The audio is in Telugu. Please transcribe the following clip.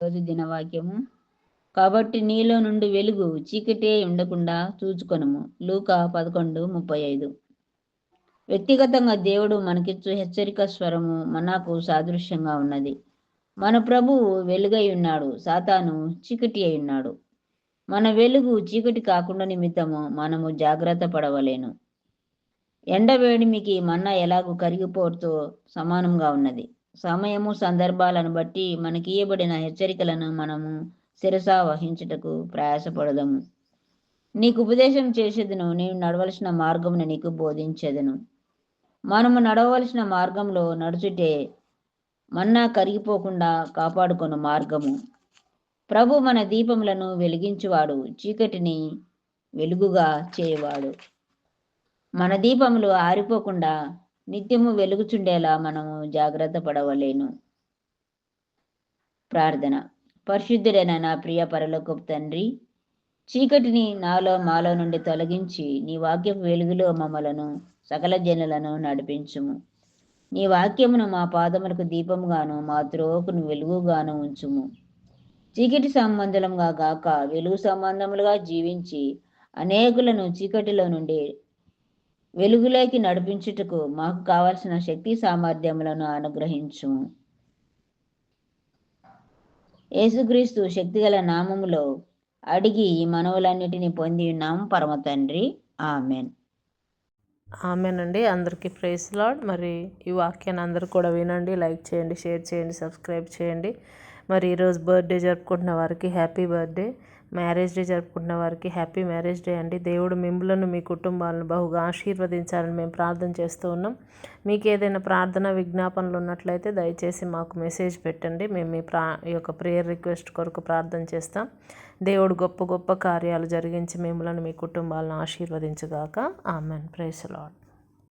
రోజు దినవాక్యము. కాబట్టి నీలో నుండి వెలుగు చీకటే ఉండకుండా చూచుకొనుము. లూకా 11:35. వ్యక్తిగతంగా దేవుడు మనకిచ్చు హెచ్చరిక స్వరము మనకు సాదృశ్యంగా ఉన్నది. మన ప్రభువు వెలుగై ఉన్నాడు, సాతాను చీకటి అయి ఉన్నాడు. మన వెలుగు చీకటి కాకుండా నిమిత్తము మనము జాగ్రత్త పడవలేను. ఎండవేడిమికి మన్నా ఎలాగూ కరిగిపోతూ సమానంగా ఉన్నది. సమయము సందర్భాలను బట్టి మనకియ్యబడిన హెచ్చరికలను మనము శిరసా వహించుటకు ప్రయాసపడదము. నీకు ఉపదేశం చేసేదను, నీవు నడవలసిన మార్గమును నీకు బోధించేదను. మనము నడవలసిన మార్గంలో నడుచుటే మన్నా కరిగిపోకుండా కాపాడుకొను మార్గము. ప్రభు మన దీపములను వెలిగించువాడు, చీకటిని వెలుగుగా చేయవాడు. మన దీపములు ఆరిపోకుండా నిత్యము వెలుగుచుండేలా మనము జాగ్రత్త పడవలేను. ప్రార్థన. పరిశుద్ధుడైన నా ప్రియ పరలోకపు తండ్రి, చీకటిని మాలో నుండి తొలగించి నీ వాక్యపు వెలుగులో మమ్మలను సకల జనులను నడిపించుము. నీ వాక్యమును మా పాదములకు దీపముగాను మా త్రోవకును వెలుగుగాను ఉంచుము. చీకటి సంబంధములుగా గాక వెలుగు సంబంధములుగా జీవించి అనేకులను చీకటిలో నుండి వెలుగులోకి నడిపించుటకు మాకు కావలసిన శక్తి సామర్థ్యములను అనుగ్రహించుము. యేసుక్రీస్తు శక్తిగల నామములో అడిగి ఈ మనవులన్నిటినీ పొంది ఉన్నాము పరమ తండ్రి. ఆమెన్. ఆమెనండి. అందరికీ ప్రైజ్ లార్డ్. మరి ఈ వాక్యాన్ని అందరూ కూడా వినండి, లైక్ చేయండి, షేర్ చేయండి, సబ్స్క్రైబ్ చేయండి. మరి ఈరోజు బర్త్డే జరుపుకుంటున్న వారికి హ్యాపీ బర్త్డే, మ్యారేజ్ డే జరుపుకుంటున్న వారికి హ్యాపీ మ్యారేజ్ డే అండి. దేవుడు మిమ్మలను మీ కుటుంబాలను బహుగా ఆశీర్వదించాలని మేము ప్రార్థన చేస్తూ ఉన్నాం. మీకు ఏదైనా ప్రార్థన విజ్ఞాపనలు ఉన్నట్లయితే దయచేసి మాకు మెసేజ్ పెట్టండి. మేము మీ ఈ యొక్క ప్రేయర్ రిక్వెస్ట్ కొరకు ప్రార్థన చేస్తాం. దేవుడు గొప్ప గొప్ప కార్యాలు జరిగించి మిమ్మల్ని మీ కుటుంబాలను ఆశీర్వదించుగాక. ఆమెన్. Praise lord.